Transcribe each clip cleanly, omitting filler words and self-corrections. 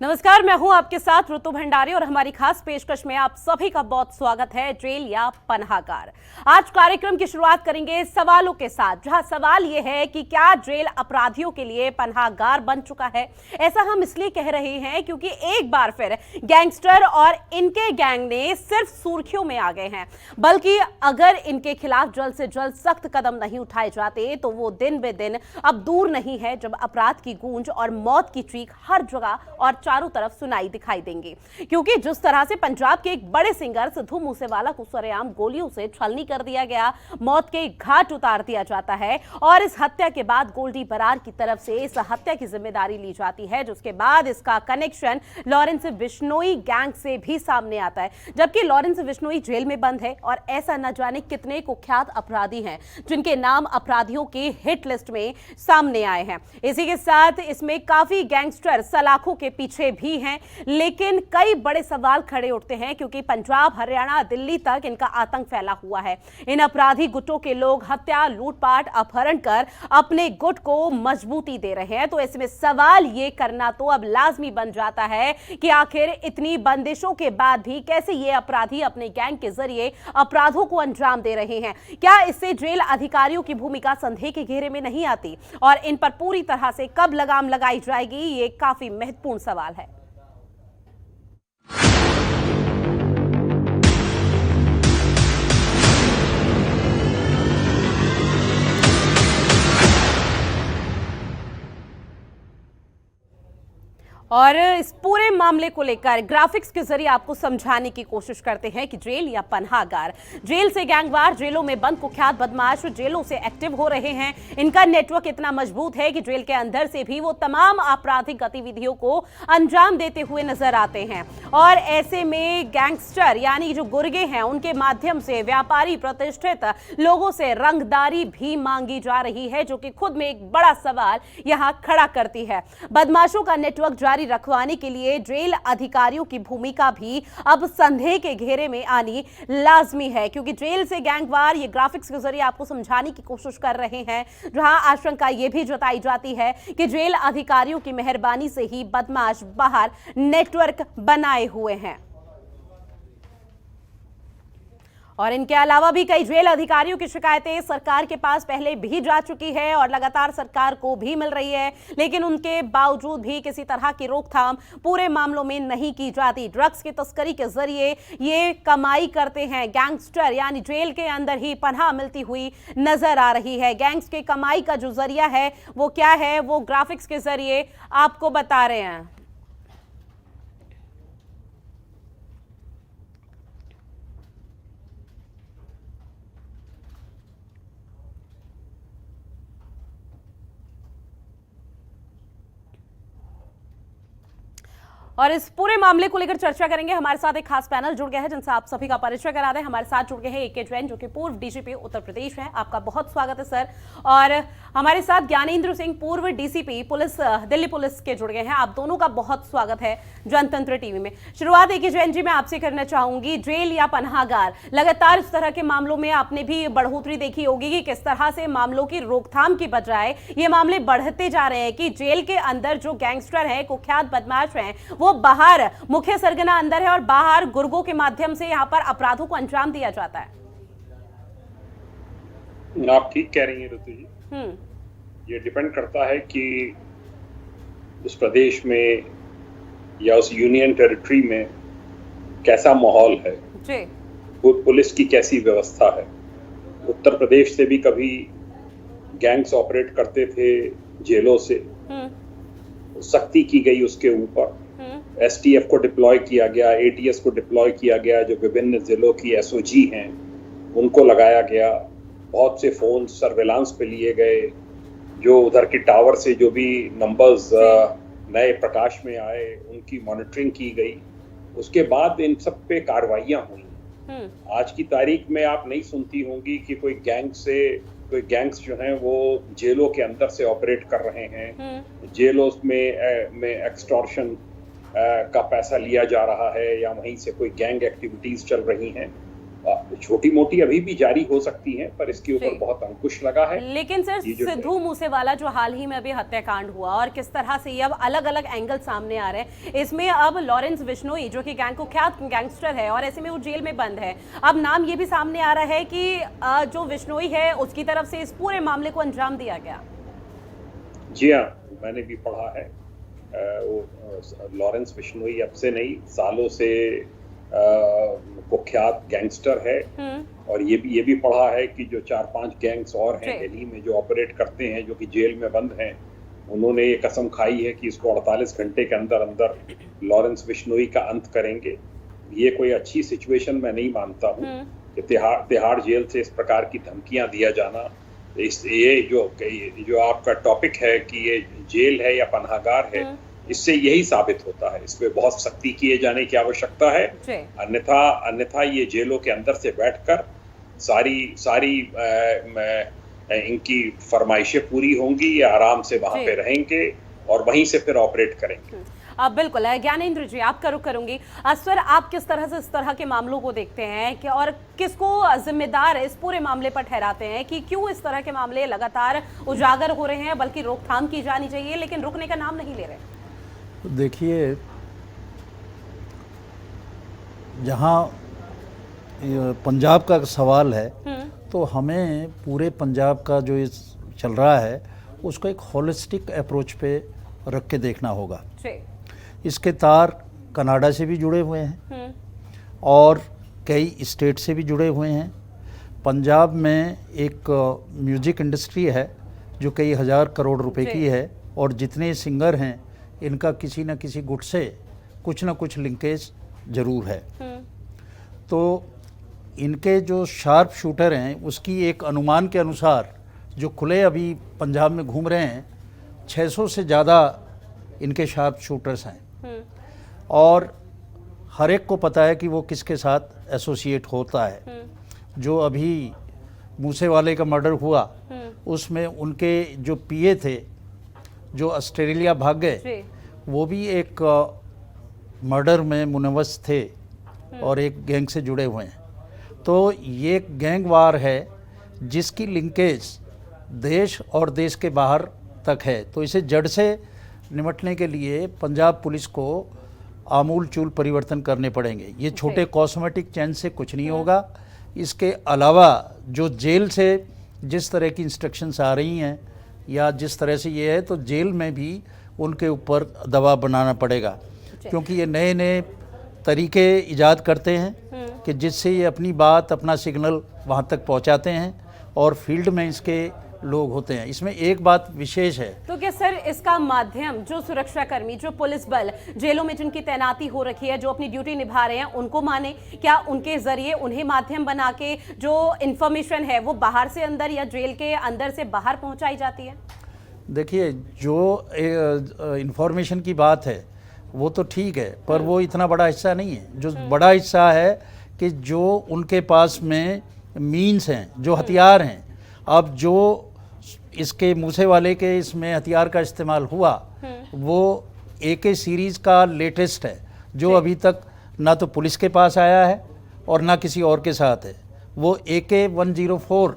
नमस्कार, मैं हूं आपके साथ ऋतु भंडारी और हमारी खास पेशकश में आप सभी का बहुत स्वागत है। जेल या पनाहगार। आज कार्यक्रम की शुरुआत करेंगे सवालों के साथ, जहां सवाल यह है कि क्या जेल अपराधियों के लिए पनाहगार बन चुका है। ऐसा हम इसलिए कह रहे हैं क्योंकि एक बार फिर गैंगस्टर और इनके गैंग ने सिर्फ सुर्खियों में आ गए हैं, बल्कि अगर इनके खिलाफ जल्द से जल्द सख्त कदम नहीं उठाए जाते तो वो दिन बे दिन अब दूर नहीं है जब अपराध की गूंज और मौत की चीख हर जगह और चारों तरफ सुनाई दिखाई देंगे। क्योंकि जिस तरह से पंजाब के एक बड़े सिंगर सिद्धू मूसेवाला को सरेआम गोलियों से छलनी कर दिया गया, मौत के घाट उतार दिया जाता है और इस हत्या के बाद गोल्डी बरार की तरफ से इस हत्या की जिम्मेदारी ली जाती है, जिसके बाद इसका कनेक्शन लॉरेंस बिश्नोई गैंग से भी सामने आता है। जबकि लॉरेंस बिश्नोई जेल में बंद है और ऐसा न जाने कितने कुख्यात अपराधी हैं जिनके नाम अपराधियों के हिट लिस्ट में सामने आए हैं। इसी के साथ इसमें काफी गैंगस्टर सलाखों के पीछे भी हैं, लेकिन कई बड़े सवाल खड़े उठते हैं क्योंकि पंजाब, हरियाणा, दिल्ली तक इनका आतंक फैला हुआ है। इन अपराधी गुटों के लोग हत्या, लूटपाट, अपहरण कर अपने गुट को मजबूती दे रहे हैं। तो इसमें सवाल ये करना तो अब लाजमी बन जाता है कि आखिर इतनी बंदिशों के बाद भी कैसे ये अपराधी अपने गैंग के जरिए अपराधों को अंजाम दे रहे हैं। क्या इससे जेल अधिकारियों की भूमिका संदेह के घेरे में नहीं आती और इन पर पूरी तरह से कब लगाम लगाई जाएगी, ये काफी महत्वपूर्ण सवाल है। और इस पूरे मामले को लेकर ग्राफिक्स के जरिए आपको समझाने की कोशिश करते हैं कि जेल या पनाहगार। जेल से गैंगवार, जेलों में बंद कुख्यात बदमाश जेलों से एक्टिव हो रहे हैं। इनका नेटवर्क इतना मजबूत है कि जेल के अंदर से भी वो तमाम आपराधिक गतिविधियों को अंजाम देते हुए नजर आते हैं। और ऐसे में गैंगस्टर यानी जो गुर्गे हैं, उनके माध्यम से व्यापारी प्रतिष्ठित लोगों से रंगदारी भी मांगी जा रही है, जो कि खुद में एक बड़ा सवाल यहां खड़ा करती है। बदमाशों का नेटवर्क जारी रखवाने के लिए जेल अधिकारियों की भूमिका भी अब संदेह के घेरे में आनी लाजमी है, क्योंकि जेल से गैंगवार, ये ग्राफिक्स के जरिए आपको समझाने की कोशिश कर रहे हैं, जहां आशंका यह भी जताई जाती है कि जेल अधिकारियों की मेहरबानी से ही बदमाश बाहर नेटवर्क बनाए हुए हैं। और इनके अलावा भी कई जेल अधिकारियों की शिकायतें सरकार के पास पहले भी जा चुकी है और लगातार सरकार को भी मिल रही है, लेकिन उनके बावजूद भी किसी तरह की रोकथाम पूरे मामलों में नहीं की जाती। ड्रग्स की तस्करी के जरिए ये कमाई करते हैं गैंगस्टर, यानी जेल के अंदर ही पनाह मिलती हुई नजर आ रही है। गैंग्स के कमाई का जो जरिया है वो क्या है, वो ग्राफिक्स के जरिए आपको बता रहे हैं। और इस पूरे मामले को लेकर चर्चा करेंगे। हमारे साथ एक खास पैनल जुड़ गया है जिनसे आप सभी का परिचय करा दें। हमारे साथ जुड़ गए हैं AK जैन, जो कि पूर्व डीजीपी उत्तर प्रदेश हैं। आपका बहुत स्वागत है सर। और हमारे साथ ज्ञानेंद्र सिंह, पूर्व DCP पुलिस, दिल्ली पुलिस के जुड़ गए हैं। आप दोनों का बहुत स्वागत है जनतंत्र टीवी में। शुरुआत AK जैन जी मैं आपसे करना चाहूंगी। जेल या पनाहगार, लगातार इस तरह के मामलों में आपने भी बढ़ोतरी देखी होगी कि किस तरह से मामलों की रोकथाम की बजाय ये मामले बढ़ते जा रहे हैं कि जेल के अंदर जो गैंगस्टर हैं, कुख्यात बदमाश हैं, वो बाहर मुख्य सरगना अंदर है और बाहर गुर्गों के माध्यम से यहां पर अपराधों को अंजाम दिया जाता है। आप ठीक कह रही हैं ऋतु जी। ये डिपेंड करता है कि उस प्रदेश में या उस यूनियन टेरिटरी में कैसा माहौल है जी, पुलिस की कैसी व्यवस्था है। उत्तर प्रदेश से भी कभी गैंग्स ऑपरेट करते थे जेलों से, सख्ती की गई उसके ऊपर, STF को डिप्लॉय किया गया, ATS को डिप्लॉय किया गया, जो विभिन्न जिलों की SOG हैं उनको लगाया गया, बहुत से फोन सर्वेलांस पे लिए गए, जो उधर की टावर से जो भी नंबर्स नए प्रकाश में आए उनकी मॉनिटरिंग की गई। उसके बाद इन सब पे कार्रवाइयां हुई। आज की तारीख में आप नहीं सुनती होंगी कि कोई गैंग्स जो हैं वो जेलों के अंदर से ऑपरेट कर रहे हैं, जेलों में एक्सटॉर्शन का पैसा लिया जा रहा है या वहीं से कोई गैंग एक्टिविटीज चल रही हैं। छोटी मोटी अभी भी जारी हो सकती हैं, पर इसके ऊपर जी। बहुत अंकुश लगा है। लेकिन सर, ये जो सिद्धू मूसेवाला जो हाल ही में अभी हत्याकांड हुआ और किस तरह से ये अब अलग अलग एंगल सामने आ रहे हैं, इसमें अब लॉरेंस बिश्नोई जो कि गैंग कुख्यात गैंगस्टर है और ऐसे में वो जेल में बंद है, अब नाम ये भी सामने आ रहा है कि जो बिश्नोई है उसकी तरफ से इस पूरे मामले को अंजाम दिया गया। जी हाँ, मैंने भी पढ़ा है। लॉरेंस बिश्नोई अब से नहीं, सालों से कुख्यात गैंगस्टर है। और ये भी पढ़ा है कि जो 4-5 गैंग्स और हैं दिल्ली में जो ऑपरेट करते हैं, जो कि जेल में बंद हैं, उन्होंने ये कसम खाई है कि इसको 48 घंटे के अंदर अंदर लॉरेंस बिश्नोई का अंत करेंगे। ये कोई अच्छी सिचुएशन मैं नहीं मानता हूँ कि तिहाड़ जेल से इस प्रकार की धमकियां दिया जाना। ये जो आपका टॉपिक है कि ये जेल है या पनाहगार है, इससे यही साबित होता है। इस पे बहुत सख्ती किए जाने की आवश्यकता है, अन्यथा ये जेलों के अंदर से बैठकर सारी इनकी फरमाइशें पूरी होंगी, या आराम से वहां पे रहेंगे और वहीं से फिर ऑपरेट करेंगे। बिल्कुल है। ज्ञानेंद्र जी, आपका रुख करूंगी। सर, आप किस तरह से इस तरह के मामलों को देखते हैं कि और किसको जिम्मेदार इस पूरे मामले पर ठहराते हैं कि क्यों इस तरह के मामले लगातार उजागर हो रहे हैं, बल्कि रोकथाम की जानी चाहिए लेकिन रुकने का नाम नहीं ले रहे? देखिए, जहाँ पंजाब का सवाल है तो हमें पूरे पंजाब का जो ये चल रहा है उसको एक होलिस्टिक अप्रोच पे रख के देखना होगा। इसके तार कनाडा से भी जुड़े हुए हैं और कई स्टेट से भी जुड़े हुए हैं। पंजाब में एक म्यूजिक इंडस्ट्री है जो कई हज़ार करोड़ रुपए की है, और जितने सिंगर हैं इनका किसी न किसी गुट से कुछ न कुछ लिंकेज ज़रूर है। तो इनके जो शार्प शूटर हैं उसकी एक अनुमान के अनुसार जो खुले अभी पंजाब में घूम रहे हैं, 600 से ज़्यादा इनके शार्प शूटर्स हैं और हर एक को पता है कि वो किसके साथ एसोसिएट होता है। जो अभी मूसेवाले का मर्डर हुआ उसमें उनके जो पीए थे जो ऑस्ट्रेलिया भाग गए, वो भी एक मर्डर में मुनव्वस थे और एक गैंग से जुड़े हुए हैं। तो ये गैंग वार है जिसकी लिंकेज देश और देश के बाहर तक है। तो इसे जड़ से निपटने के लिए पंजाब पुलिस को आमूल चूल परिवर्तन करने पड़ेंगे। ये छोटे कॉस्मेटिक चेंज से कुछ नहीं होगा। इसके अलावा जो जेल से जिस तरह की इंस्ट्रक्शंस आ रही हैं या जिस तरह से ये है, तो जेल में भी उनके ऊपर दबाव बनाना पड़ेगा, क्योंकि ये नए नए तरीके इजाद करते हैं कि जिससे ये अपनी बात, अपना सिग्नल वहाँ तक पहुँचाते हैं और फील्ड में इसके लोग होते हैं। इसमें एक बात विशेष है, तो क्या सर इसका माध्यम जो सुरक्षाकर्मी, जो पुलिस बल जेलों में जिनकी तैनाती हो रखी है, जो अपनी ड्यूटी निभा रहे हैं, उनको माने? क्या उनके जरिए उन्हें माध्यम बना के जो इंफॉर्मेशन है वो बाहर से अंदर या जेल के अंदर से बाहर पहुंचाई जाती है? देखिए, जो इंफॉर्मेशन की बात है वो तो ठीक है, पर वो इतना बड़ा हिस्सा नहीं है। जो बड़ा हिस्सा है कि जो उनके पास में मीन्स हैं, जो हथियार हैं। अब जो इसके मूसेवाले के इसमें हथियार का इस्तेमाल हुआ वो AK सीरीज़ का लेटेस्ट है, जो अभी तक ना तो पुलिस के पास आया है और ना किसी और के साथ है। वो AK-104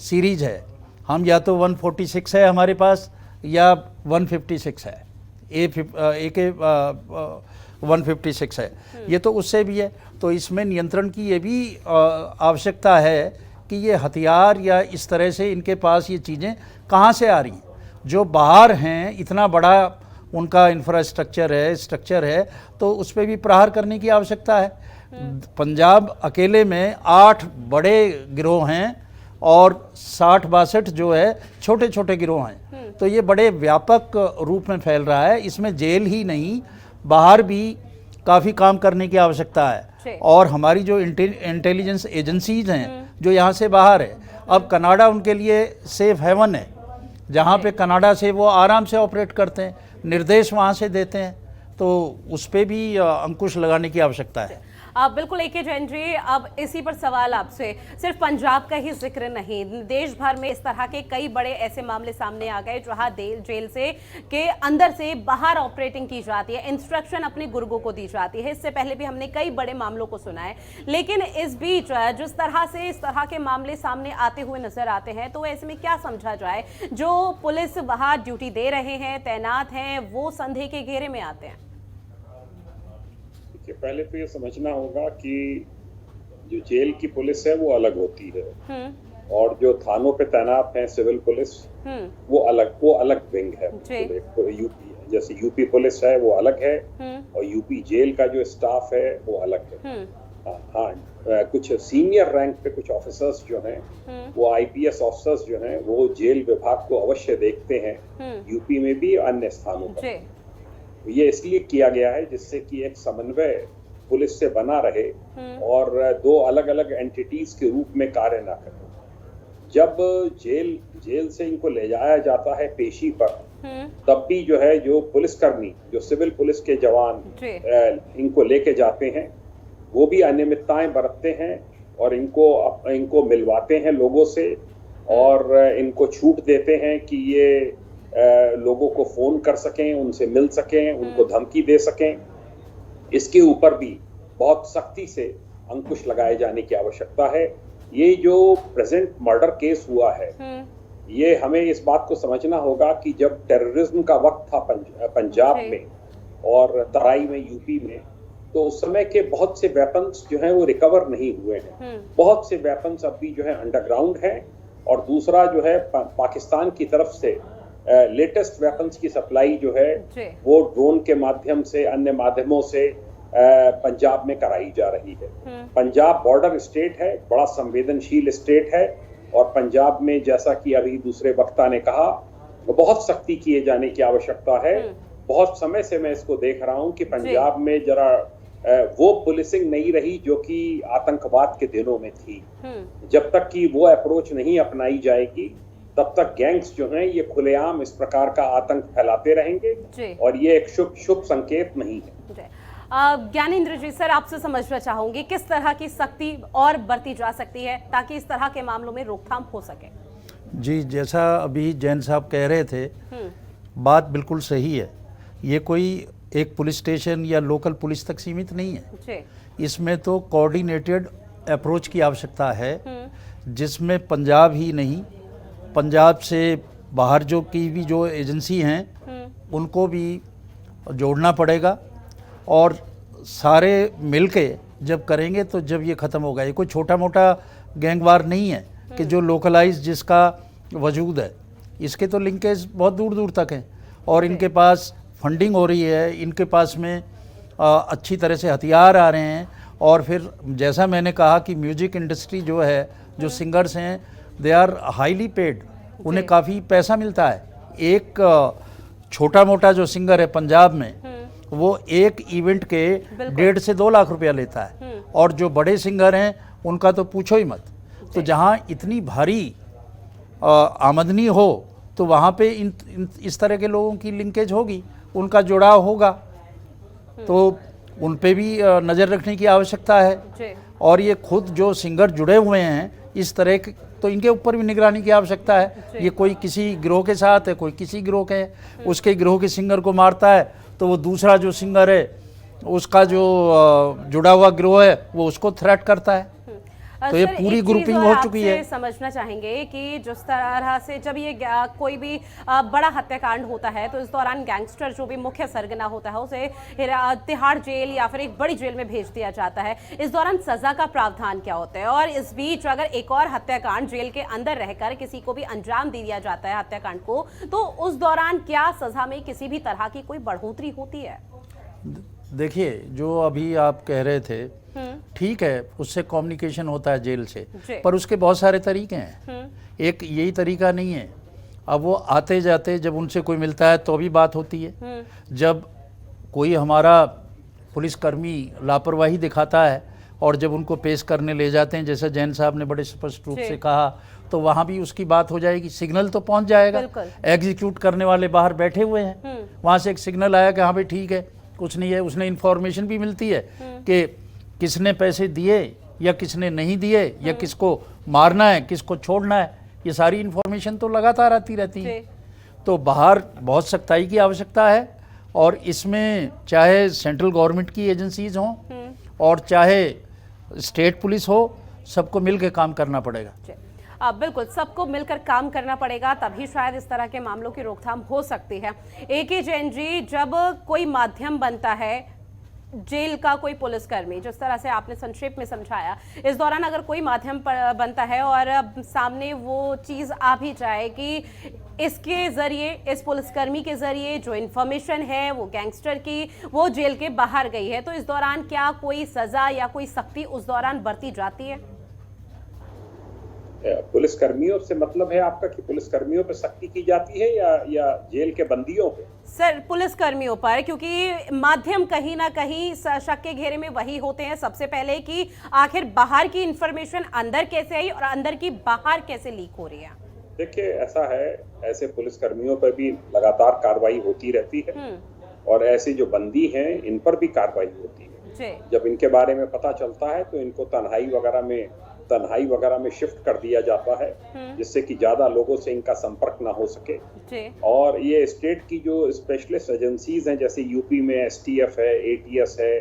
सीरीज है। हम या तो 146 है हमारे पास या 156 है, AK-156 है। ये तो उससे भी है। तो इसमें नियंत्रण की ये भी आवश्यकता है कि ये हथियार या इस तरह से इनके पास ये चीज़ें कहाँ से आ रही हैं। जो बाहर हैं, इतना बड़ा उनका इंफ्रास्ट्रक्चर है, स्ट्रक्चर है, तो उस पर भी प्रहार करने की आवश्यकता है। पंजाब अकेले में 8 बड़े गिरोह हैं और 60-62 जो है छोटे छोटे गिरोह हैं। तो ये बड़े व्यापक रूप में फैल रहा है। इसमें जेल ही नहीं, बाहर भी काफ़ी काम करने की आवश्यकता है। और हमारी जो इंटेलिजेंस एजेंसीज हैं जो यहाँ से बाहर है, अब कनाडा उनके लिए सेफ हेवन है, जहाँ पे कनाडा से वो आराम से ऑपरेट करते हैं, निर्देश वहाँ से देते हैं। तो उस पर भी अंकुश लगाने की आवश्यकता है। बिल्कुल AK जैन जी, अब इसी पर सवाल आपसे, सिर्फ पंजाब का ही जिक्र नहीं, देश भर में इस तरह के कई बड़े ऐसे मामले सामने आ गए जहां जेल से के अंदर से बाहर ऑपरेटिंग की जाती है, इंस्ट्रक्शन अपने गुर्गों को दी जाती है। इससे पहले भी हमने कई बड़े मामलों को सुना है, लेकिन इस बीच जिस तरह से इस तरह के मामले सामने आते हुए नजर आते हैं, तो ऐसे में क्या समझा जाए? जो पुलिस वहां ड्यूटी दे रहे हैं, तैनात हैं, वो संदेह के घेरे में आते हैं। पहले तो ये समझना होगा कि जो जेल की पुलिस है वो अलग होती है और जो थानों पे तैनात है सिविल पुलिस वो अलग विंग है। यूपी जैसे यूपी पुलिस है वो अलग है और यूपी जेल का जो स्टाफ है वो अलग है। हाँ, कुछ सीनियर रैंक पे कुछ ऑफिसर्स जो हैं वो IPS ऑफिसर्स जो हैं वो जेल विभाग को अवश्य देखते हैं, यूपी में भी अन्य स्थानों पर। ये इसलिए किया गया है जिससे कि एक समन्वय पुलिस से बना रहे और दो अलग अलग एंटिटीज के रूप में कार्य ना करें। जब जेल से इनको ले जाया जाता है पेशी पर, तब भी जो है जो पुलिसकर्मी, जो सिविल पुलिस के जवान इनको लेके जाते हैं, वो भी अनियमितताएं बरतते हैं और इनको मिलवाते हैं लोगों से और इनको छूट देते हैं कि ये लोगों को फोन कर सकें, उनसे मिल सकें, उनको धमकी दे सकें। इसके ऊपर भी बहुत सख्ती से अंकुश लगाए जाने की आवश्यकता है। ये जो प्रेजेंट मर्डर केस हुआ है, ये हमें इस बात को समझना होगा कि जब टेररिज्म का वक्त था पंजाब में और तराई में, यूपी में, तो उस समय के बहुत से वेपन्स जो हैं वो रिकवर नहीं हुए हैं। बहुत से वेपन्स अब भी जो है अंडरग्राउंड हैं और दूसरा जो है पाकिस्तान की तरफ से लेटेस्ट वेपन्स की सप्लाई जो है वो ड्रोन के माध्यम से, अन्य माध्यमों से पंजाब में कराई जा रही है। पंजाब बॉर्डर स्टेट है, बड़ा संवेदनशील स्टेट है और पंजाब में, जैसा कि अभी दूसरे वक्ता ने कहा, बहुत सख्ती किए जाने की आवश्यकता है। बहुत समय से मैं इसको देख रहा हूं कि पंजाब में जरा वो पुलिसिंग नहीं रही जो कि आतंकवाद के दिनों में थी। जब तक कि वो अप्रोच नहीं अपनाई जाएगी, तब तक गैंग्स जो हैं ये खुलेआम इस प्रकार का आतंक फैलाते रहेंगे और ये एक शुभ संकेत नहीं है। ज्ञानेंद्र जी, सर आपसे समझना चाहूंगी, किस तरह की सख्ती और बरती जा सकती है ताकि इस तरह के मामलों में रोकथाम हो सके? जी, जैसा अभी जैन साहब कह रहे थे, बात बिल्कुल सही है। ये कोई एक पुलिस स्टेशन या लोकल पुलिस तक सीमित नहीं है। इसमें तो कोऑर्डिनेटेड अप्रोच की आवश्यकता है, जिसमें पंजाब ही नहीं, पंजाब से बाहर जो की भी जो एजेंसी हैं उनको भी जोड़ना पड़ेगा और सारे मिलके जब करेंगे तो जब ये ख़त्म होगा। ये कोई छोटा मोटा गैंगवार नहीं है कि जो लोकलाइज जिसका वजूद है। इसके तो लिंकेज बहुत दूर दूर तक हैं और इनके पास फंडिंग हो रही है, इनके पास में अच्छी तरह से हथियार आ रहे हैं। और फिर जैसा मैंने कहा कि म्यूजिक इंडस्ट्री जो है, जो सिंगर्स हैं, दे आर हाईली पेड, उन्हें काफ़ी पैसा मिलता है। एक छोटा मोटा जो सिंगर है पंजाब में, वो एक इवेंट के 1.5 से 2 लाख रुपया लेता है और जो बड़े सिंगर हैं उनका तो पूछो ही मत। तो जहाँ इतनी भारी आमदनी हो तो वहाँ पे इस तरह के लोगों की लिंकेज होगी, उनका जुड़ाव होगा, तो उन पे भी नज़र रखने की आवश्यकता है। और ये खुद जो सिंगर जुड़े हुए हैं इस तरह के, तो इनके ऊपर भी निगरानी की आवश्यकता है। ये कोई किसी गिरोह के साथ है, कोई किसी गिरोह के है, उसके गिरोह के सिंगर को मारता है तो वो दूसरा जो सिंगर है उसका जो जुड़ा हुआ गिरोह है वो उसको थ्रेट करता है। तो ये पूरी ग्रुपिंग हो चुकी है। समझना चाहेंगे कि जिस तरह से जब ये कोई भी बड़ा हत्याकांड होता है तो इस दौरान गैंगस्टर जो भी मुख्य सरगना होता है उसे तिहाड़ जेल या फिर एक बड़ी जेल में भेज दिया जाता है। इस दौरान सजा का प्रावधान क्या होता है? और इस बीच अगर एक और हत्याकांड जेल के अंदर रहकर किसी को भी अंजाम दे दिया जाता है हत्याकांड को, तो उस दौरान क्या सजा में किसी भी तरह की कोई बढ़ोतरी होती है? देखिए, जो अभी आप कह रहे थे ठीक है, उससे कम्युनिकेशन होता है जेल से, पर उसके बहुत सारे तरीके हैं। एक यही तरीका नहीं है। अब वो आते जाते जब उनसे कोई मिलता है तो भी बात होती है। जब कोई हमारा पुलिसकर्मी लापरवाही दिखाता है और जब उनको पेश करने ले जाते हैं, जैसा जैन साहब ने बड़े स्पष्ट रूप से कहा, तो वहाँ भी उसकी बात हो जाएगी। सिग्नल तो पहुँच जाएगा, एग्जीक्यूट करने वाले बाहर बैठे हुए हैं, वहाँ से एक सिग्नल आया कि हाँ भाई ठीक है, कुछ नहीं है। उसने इन्फॉर्मेशन भी मिलती है कि किसने पैसे दिए या किसने नहीं दिए, या किसको मारना है, किसको छोड़ना है, ये सारी इन्फॉर्मेशन तो लगातार आती रहती है। तो बाहर बहुत सख्ताई की आवश्यकता है, और इसमें चाहे सेंट्रल गवर्नमेंट की एजेंसीज हों और चाहे स्टेट पुलिस हो, सबको मिलकर काम करना पड़ेगा। बिल्कुल, सबको मिलकर काम करना पड़ेगा, तभी शायद इस तरह के मामलों की रोकथाम हो सकती है। AK जैन जी, जब कोई माध्यम बनता है, जेल का कोई पुलिसकर्मी, जिस तरह से आपने संक्षेप में समझाया, इस दौरान अगर कोई माध्यम बनता है और सामने वो चीज़ आ भी जाए कि इसके ज़रिए, इस पुलिसकर्मी के ज़रिए जो इन्फॉर्मेशन है वो गैंगस्टर की, वो जेल के बाहर गई है, तो इस दौरान क्या कोई सज़ा या कोई सख्ती उस दौरान बरती जाती है? पुलिसकर्मियों से मतलब है आपका कि पुलिसकर्मियों पर सख्ती की जाती है या जेल के बंदियों पे? सर, पुलिसकर्मियों पर, क्योंकि माध्यम कहीं ना कहीं शक के घेरे में वही होते हैं सबसे पहले कि आखिर बाहर की इंफॉर्मेशन अंदर कैसे आई और अंदर की बाहर कैसे लीक हो रही है। देखिए, ऐसा है, ऐसे पुलिसकर्मियों पर भी लगातार कार्रवाई होती रहती है, और ऐसे जो बंदी हैं इन पर भी कार्रवाई होती है। जब इनके बारे में पता चलता है तो इनको तन्हाई वगैरह में शिफ्ट कर दिया जाता है, जिससे कि ज्यादा लोगों से इनका संपर्क ना हो सके। और ये स्टेट की जो स्पेशलिस्ट एजेंसीज हैं, जैसे यूपी में STF है, ATS है,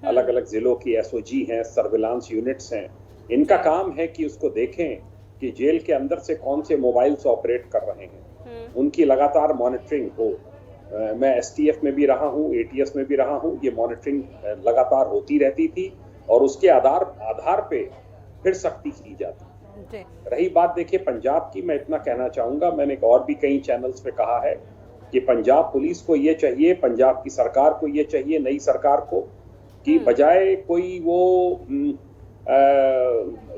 अलग अलग जिलों की SOG हैं, सर्विलांस यूनिट्स हैं, इनका काम है कि उसको देखें कि जेल के अंदर से कौन से मोबाइल्स ऑपरेट कर रहे हैं, उनकी लगातार मॉनिटरिंग हो। मैं STF में भी रहा हूँ, ATS में भी रहा हूँ, ये मॉनिटरिंग लगातार होती रहती थी, और उसके आधार पे फिर सख्ती की जाती है। रही बात, देखिए, पंजाब की, मैं इतना कहना चाहूंगा, मैंने और भी कई चैनल्स पे कहा है कि पंजाब पुलिस को ये चाहिए, पंजाब की सरकार को ये चाहिए, नई सरकार को, कि बजाय कोई वो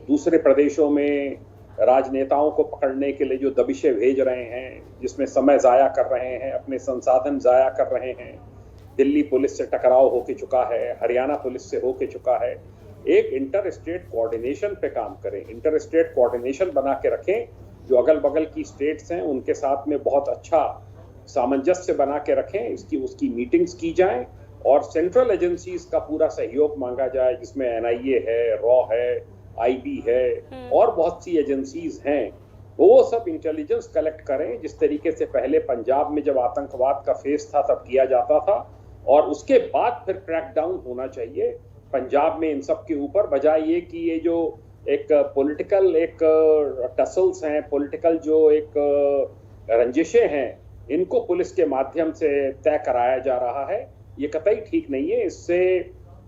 दूसरे प्रदेशों में राजनेताओं को पकड़ने के लिए जो दबिशें भेज रहे हैं, जिसमें समय जाया कर रहे हैं, अपने संसाधन जाया कर रहे हैं, दिल्ली पुलिस से टकराव होके चुका है, हरियाणा पुलिस से होके चुका है, एक इंटर स्टेट कोऑर्डिनेशन पे काम करें, इंटर स्टेट कोऑर्डिनेशन बना के रखें, जो अगल बगल की स्टेट्स हैं उनके साथ में बहुत अच्छा सामंजस्य बना के रखें, उसकी मीटिंग्स की जाएं, और सेंट्रल एजेंसीज का पूरा सहयोग मांगा जाए, जिसमें NIA है, रॉ है, IB है, और बहुत सी एजेंसीज हैं, वो सब इंटेलिजेंस कलेक्ट करें, जिस तरीके से पहले पंजाब में जब आतंकवाद का फेस था तब किया जाता था, और उसके बाद फिर क्रैकडाउन होना चाहिए पंजाब में इन सब के ऊपर, बजाय ये कि ये जो एक पॉलिटिकल टसल्स हैं, पॉलिटिकल जो एक रंजिशें हैं, इनको पुलिस के माध्यम से तय कराया जा रहा है, ये कतई ठीक नहीं है। इससे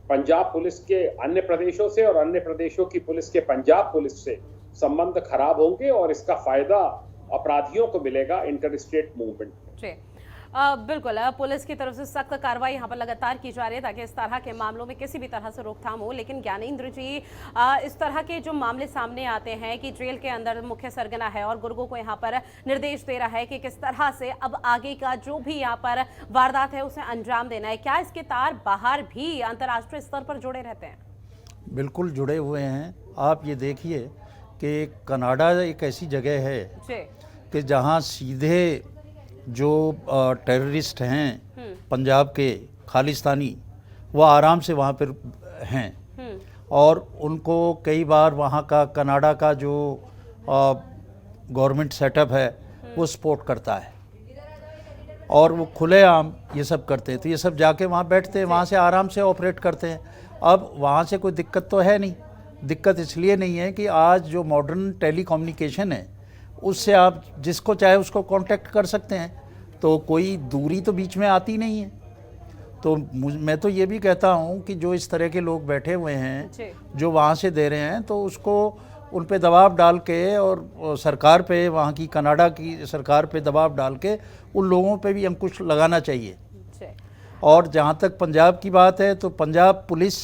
पंजाब पुलिस के अन्य प्रदेशों से और अन्य प्रदेशों की पुलिस के पंजाब पुलिस से संबंध खराब होंगे, और इसका फायदा अपराधियों को मिलेगा इंटर स्टेट मूवमेंट में। बिल्कुल, पुलिस की तरफ से सख्त कार्रवाई यहाँ पर लगातार की जा रही है ताकि इस तरह के मामलों में किसी भी तरह से रोकथाम हो। लेकिन ज्ञानेंद्र जी, इस तरह के जो मामले सामने आते हैं कि जेल के अंदर मुख्य सरगना है और गुर्गों को यहाँ पर निर्देश दे रहा है कि किस तरह से अब आगे का जो भी यहाँ पर वारदात है उसे अंजाम देना है, क्या इसके तार बाहर भी अंतर्राष्ट्रीय स्तर पर जुड़े रहते हैं? बिल्कुल जुड़े हुए हैं। आप ये देखिए कि कनाडा एक ऐसी जगह है कि जहाँ सीधे जो टेररिस्ट हैं पंजाब के खालिस्तानी, वो आराम से वहाँ पर हैं, और उनको कई बार वहाँ का कनाडा का जो गवर्नमेंट सेटअप है वो सपोर्ट करता है, और वो खुलेआम ये सब करते हैं। तो ये सब जाके वहाँ बैठते हैं, वहाँ से आराम से ऑपरेट करते हैं। अब वहाँ से कोई दिक्कत तो है नहीं। दिक्कत इसलिए नहीं है कि आज जो मॉडर्न टेलीकम्युनिकेशन है उससे आप जिसको चाहे उसको कांटेक्ट कर सकते हैं, तो कोई दूरी तो बीच में आती नहीं है। तो मैं तो ये भी कहता हूँ कि जो इस तरह के लोग बैठे हुए हैं जो वहाँ से दे रहे हैं, तो उसको उन पे दबाव डाल के, और सरकार पे, वहाँ की कनाडा की सरकार पे दबाव डाल के उन लोगों पे भी अंकुश लगाना चाहिए। और जहाँ तक पंजाब की बात है, तो पंजाब पुलिस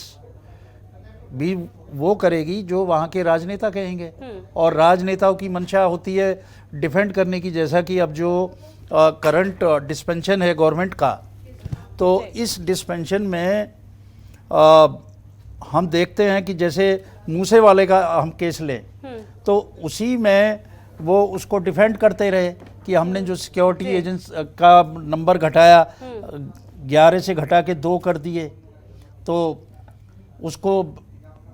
भी वो करेगी जो वहाँ के राजनेता कहेंगे, और राजनेताओं की मंशा होती है डिफेंड करने की। जैसा कि अब जो करंट डिस्पेंशन है गवर्नमेंट का, तो इस डिस्पेंशन में हम देखते हैं कि जैसे मूसे वाले का हम केस लें, तो उसी में वो उसको डिफेंड करते रहे कि हमने जो सिक्योरिटी एजेंस का नंबर घटाया, 11 से घटा के 2 कर दिए, तो उसको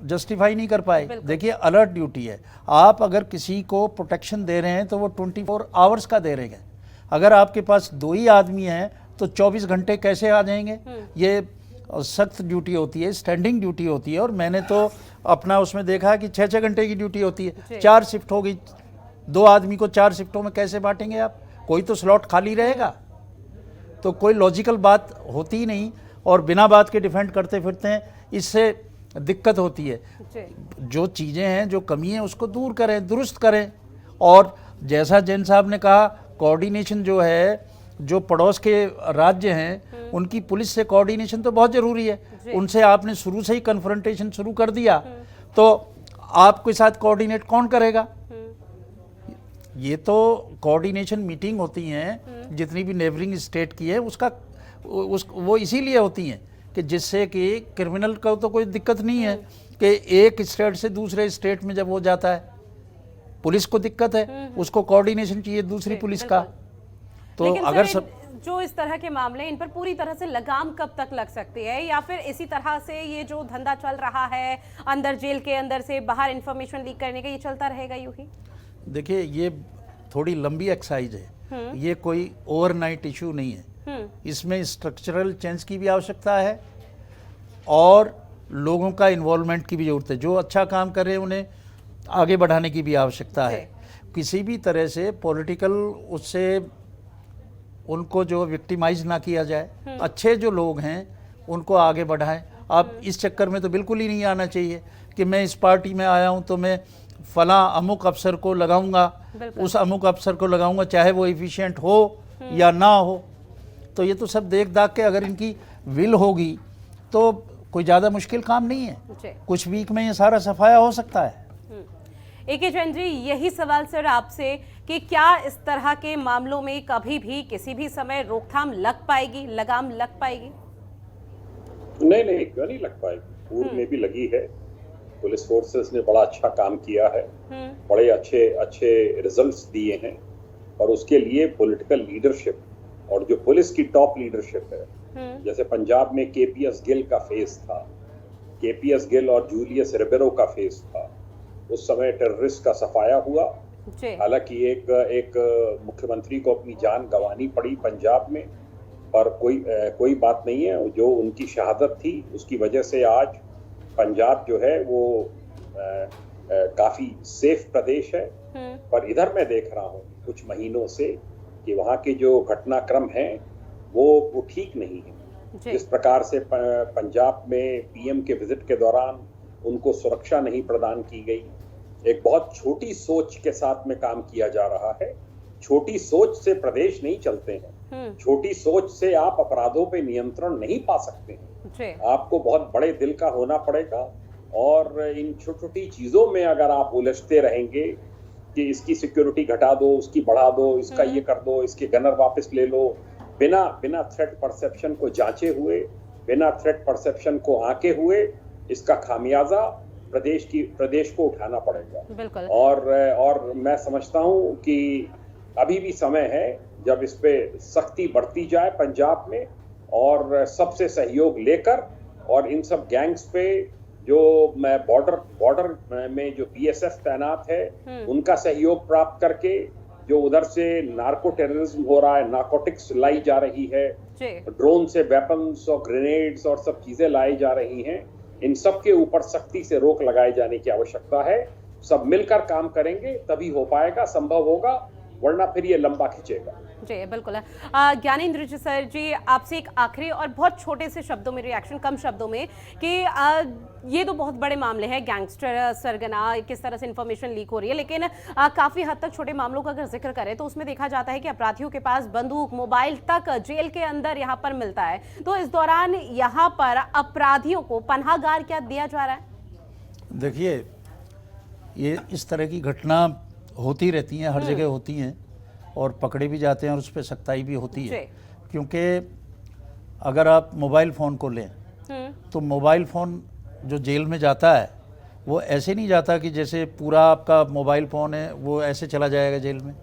जस्टिफाई नहीं कर पाए। देखिए अलर्ट ड्यूटी है, आप अगर किसी को प्रोटेक्शन दे रहे हैं तो वो 24 आवर्स का दे रहे हैं। अगर आपके पास 2 ही आदमी हैं तो 24 घंटे कैसे आ जाएंगे? ये सख्त ड्यूटी होती है, स्टैंडिंग ड्यूटी होती है। और मैंने तो अपना उसमें देखा है कि 6-6 घंटे की ड्यूटी होती है, 4 शिफ्ट हो गई, 2 आदमी को 4 शिफ्टों में कैसे बांटेंगे आप? कोई तो स्लॉट खाली रहेगा। तो कोई लॉजिकल बात होती ही नहीं और बिना बात के डिफेंड करते फिरते हैं, इससे दिक्कत होती है। जो चीज़ें हैं, जो कमी है, उसको दूर करें, दुरुस्त करें। और जैसा जैन साहब ने कहा, कोऑर्डिनेशन जो है, जो पड़ोस के राज्य हैं उनकी पुलिस से कोऑर्डिनेशन तो बहुत ज़रूरी है। उनसे आपने शुरू से ही कन्फ्रंटेशन शुरू कर दिया तो आपके साथ कोऑर्डिनेट कौन करेगा? ये तो कोऑर्डिनेशन मीटिंग होती हैं जितनी भी नेबरिंग स्टेट की है, वो इसीलिए होती हैं कि जिससे कि क्रिमिनल को तो कोई दिक्कत नहीं है कि एक स्टेट से दूसरे स्टेट में जब वो जाता है, पुलिस को दिक्कत है, उसको कोऑर्डिनेशन चाहिए दूसरी पुलिस का। तो अगर सब जो इस तरह के मामले, इन पर पूरी तरह से लगाम कब तक लग सकती है? या फिर इसी तरह से ये जो धंधा चल रहा है अंदर जेल के अंदर से बाहर इंफॉर्मेशन लीक करने का, ये चलता रहेगा यूं ही? देखिए ये थोड़ी लंबी एक्सरसाइज है, ये कोई ओवरनाइट इशू नहीं है। इसमें स्ट्रक्चरल चेंज की भी आवश्यकता है और लोगों का इन्वॉल्वमेंट की भी जरूरत है। जो अच्छा काम कर रहे हैं उन्हें आगे बढ़ाने की भी आवश्यकता है। किसी भी तरह से पॉलिटिकल उससे उनको जो विक्टिमाइज ना किया जाए। अच्छे जो लोग हैं उनको आगे बढ़ाएं। अब इस चक्कर में तो बिल्कुल ही नहीं आना चाहिए कि मैं इस पार्टी में आया हूं तो मैं फला अमुक अफसर को लगाऊंगा, उस अमुक अफसर को लगाऊंगा, चाहे वो एफिशिएंट हो या ना हो। तो ये तो सब देख दाख के अगर इनकी विल होगी तो कोई ज़्यादा मुश्किल काम नहीं है, कुछ वीक में ये सारा सफाया हो सकता है। AK जैन जी, यही सवाल सर आपसे कि क्या इस तरह के मामलों में कभी भी किसी भी समय रोकथाम लग पाएगी, लगाम लग पाएगी? नहीं, क्यों नहीं लग पाएगी। पूर्व में भी लगी है। पुलिस फोर्सेस ने बड़ा अच्छा काम किया है, बड़े अच्छे रिजल्ट्स दिए हैं और उसके लिए पॉलिटिकल लीडरशिप और जो पुलिस की टॉप लीडरशिप है, जैसे पंजाब में KPS गिल का फेस था, KPS गिल और जूलियस रिबेरो का फेस था। उस समय टेररिस्ट का सफाया हुआ। हालांकि एक मुख्यमंत्री को अपनी जान गंवानी पड़ी पंजाब में, पर कोई बात नहीं है। जो उनकी शहादत थी उसकी वजह से आज पंजाब जो है वो काफी सेफ प्रदेश है। पर इधर मैं देख रहा हूँ कुछ महीनों से कि वहाँ के जो घटनाक्रम हैं वो ठीक नहीं है। जिस प्रकार से पंजाब में PM के विजिट के दौरान उनको सुरक्षा नहीं प्रदान की गई, एक बहुत छोटी सोच के साथ में काम किया जा रहा है। छोटी सोच से प्रदेश नहीं चलते हैं, छोटी सोच से आप अपराधों पे नियंत्रण नहीं पा सकते हैं। आपको बहुत बड़े दिल का होना पड़ेगा और इन छोटी छोटी चीजों में अगर आप उलझते रहेंगे कि इसकी सिक्योरिटी घटा दो, उसकी बढ़ा दो, इसका ये कर दो, इसके गनर वापस ले लो, बिना थ्रेट परसेप्शन को जांचे हुए, बिना थ्रेट परसेप्शन को आंके हुए, इसका खामियाजा प्रदेश को उठाना पड़ेगा। बिल्कुल। और मैं समझता हूं कि अभी भी समय है जब इस पे सख्ती बढ़ती जाए पंजाब में और सबसे सहयोग लेकर, और इन सब गैंग्स पे जो बॉर्डर में जो BSF तैनात है उनका सहयोग प्राप्त करके, जो उधर से नार्को टेररिज्म हो रहा है, नार्कोटिक्स लाई जा रही है, ड्रोन से वेपन्स और ग्रेनेड्स और सब चीजें लाई जा रही हैं, इन सब के ऊपर सख्ती से रोक लगाए जाने की आवश्यकता है। सब मिलकर काम करेंगे तभी हो पाएगा, संभव होगा, वरना फिर ये लंबा खिंचेगा। जी बिल्कुल। ज्ञानेंद्र जी सर जी, आपसे एक आखिरी और बहुत छोटे से शब्दों में रिएक्शन, कम शब्दों में, कि ये तो बहुत बड़े मामले हैं, गैंगस्टर सरगना, किस तरह से इंफॉर्मेशन लीक हो रही है, लेकिन काफ़ी हद तक छोटे मामलों का अगर जिक्र करें तो उसमें देखा जाता है कि अपराधियों के पास बंदूक, मोबाइल तक जेल के अंदर यहाँ पर मिलता है। तो इस दौरान यहाँ पर अपराधियों को पनाहगार क्या दिया जा रहा है? देखिए, ये इस तरह की घटना होती रहती हैं, हर जगह होती हैं और पकड़े भी जाते हैं और उस पर सख्ताई भी होती है। क्योंकि अगर आप मोबाइल फ़ोन को लें तो मोबाइल फ़ोन जो जेल में जाता है वो ऐसे नहीं जाता कि जैसे पूरा आपका मोबाइल फ़ोन है वो ऐसे चला जाएगा जेल में,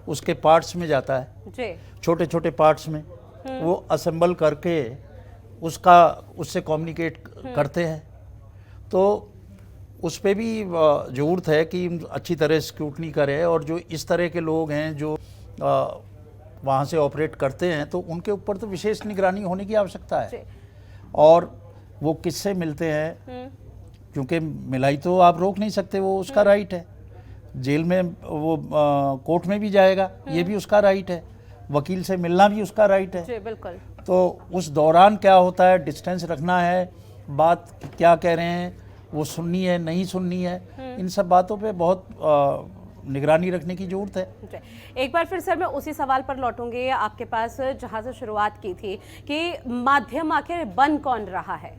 उसके पार्ट्स में जाता है, छोटे छोटे पार्ट्स में वो असेंबल करके उससे कम्युनिकेट करते हैं। तो उस पे भी ज़रूरत है कि अच्छी तरह स्क्रूटनी करें, और जो इस तरह के लोग हैं जो वहाँ से ऑपरेट करते हैं तो उनके ऊपर तो विशेष निगरानी होने की आवश्यकता है। और वो किससे मिलते हैं, क्योंकि मिलाई तो आप रोक नहीं सकते, वो उसका राइट है। जेल में वो कोर्ट में भी जाएगा, ये भी उसका राइट है। वकील से मिलना भी उसका राइट है। जी बिल्कुल। तो उस दौरान क्या होता है, डिस्टेंस रखना है, बात क्या कह रहे हैं वो सुननी है नहीं सुननी है, इन सब बातों पे बहुत निगरानी रखने की जरूरत है। एक बार फिर सर मैं उसी सवाल पर लौटूंगी आपके पास जहां से शुरुआत की थी कि माध्यम आखिर बन कौन रहा है?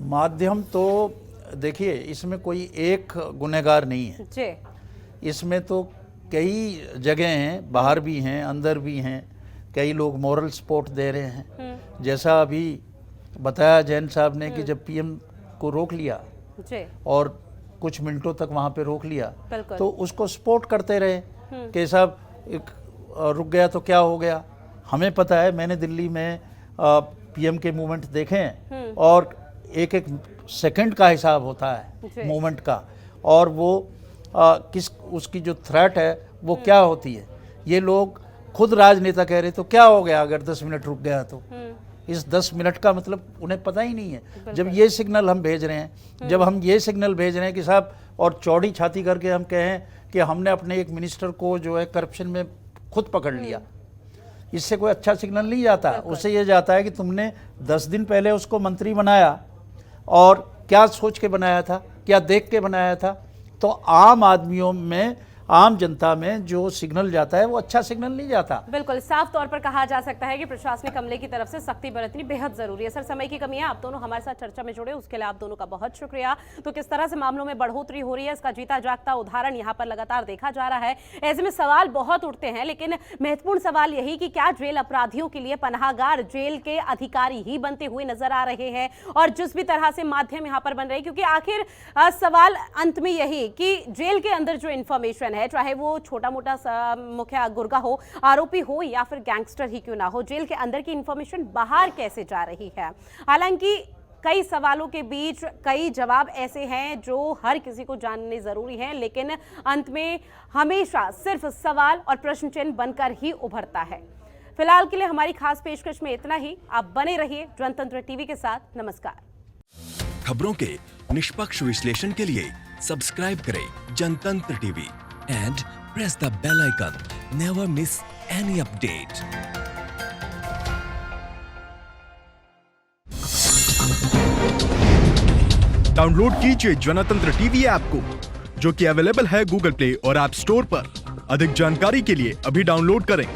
माध्यम तो देखिए, इसमें कोई एक गुनहगार नहीं है जी। इसमें तो कई जगह हैं, बाहर भी हैं अंदर भी हैं, कई लोग मॉरल सपोर्ट दे रहे हैं। जैसा अभी बताया जैन साहब ने कि जब पीएम को रोक लिया जी। और कुछ मिनटों तक वहाँ पे रोक लिया, बिल्कुल। तो उसको सपोर्ट करते रहे कि साहब रुक गया तो क्या हो गया। हमें पता है, मैंने दिल्ली में पीएम के मूवमेंट देखे हैं और एक एक सेकंड का हिसाब होता है मूवमेंट का, और वो किस उसकी जो थ्रेट है वो क्या होती है। ये लोग खुद राजनेता कह रहे तो क्या हो गया अगर 10 मिनट रुक गया तो, इस 10 मिनट का मतलब उन्हें पता ही नहीं है। जब ये सिग्नल हम भेज रहे हैं, जब हम ये सिग्नल भेज रहे हैं कि साहब, और चौड़ी छाती करके हम कहें कि हमने अपने एक मिनिस्टर को जो है करप्शन में खुद पकड़ लिया, इससे कोई अच्छा सिग्नल नहीं जाता। उससे ये जाता है कि तुमने 10 दिन पहले उसको मंत्री बनाया और क्या सोच के बनाया था, क्या देख के बनाया था। तो आम आदमियों में, आम जनता में जो सिग्नल जाता है वो अच्छा सिग्नल नहीं जाता। बिल्कुल, साफ तौर पर कहा जा सकता है कि प्रशासनिक अमले की तरफ से सख्ती बरतनी बेहद जरूरी है। सर समय की कमी है, आप दोनों हमारे साथ चर्चा में जुड़े, उसके लिए आप दोनों का बहुत शुक्रिया। तो किस तरह से मामलों में बढ़ोतरी हो रही है, इसका जीता जागता उदाहरण यहाँ पर लगातार देखा जा रहा है। ऐसे में सवाल बहुत उठते हैं, लेकिन महत्वपूर्ण सवाल यही कि क्या जेल अपराधियों के लिए पनाहगार जेल के अधिकारी ही बनते हुए नजर आ रहे हैं, और जिस भी तरह से माध्यम यहाँ पर बन रहे हैं, क्योंकि आखिर सवाल अंत में यही कि जेल के अंदर जो इंफॉर्मेशन है, चाहे वो छोटा मोटा मुख्य गुर्गा हो, आरोपी हो, या फिर गैंगस्टर ही क्यों ना हो, जेल के अंदर की इंफॉर्मेशन बाहर कैसे जा रही है। हालांकि कई सवालों के बीच कई जवाब ऐसे हैं जो हर किसी को जानने जरूरी हैं, लेकिन अंत में हमेशा सिर्फ सवाल और प्रश्न चिन्ह बनकर ही उभरता है। फिलहाल के लिए हमारी खास पेशकश में इतना ही। आप बने रहिए जनतंत्र टीवी के साथ। नमस्कार। खबरों के निष्पक्ष विश्लेषण के लिए सब्सक्राइब करें जनतंत्र TV and press the bell icon. Never miss any update. Download कीजिए जनतंत्र टीवी ऐप को, जो कि अवेलेबल है गूगल प्ले और ऐप स्टोर पर। अधिक जानकारी के लिए अभी डाउनलोड करें।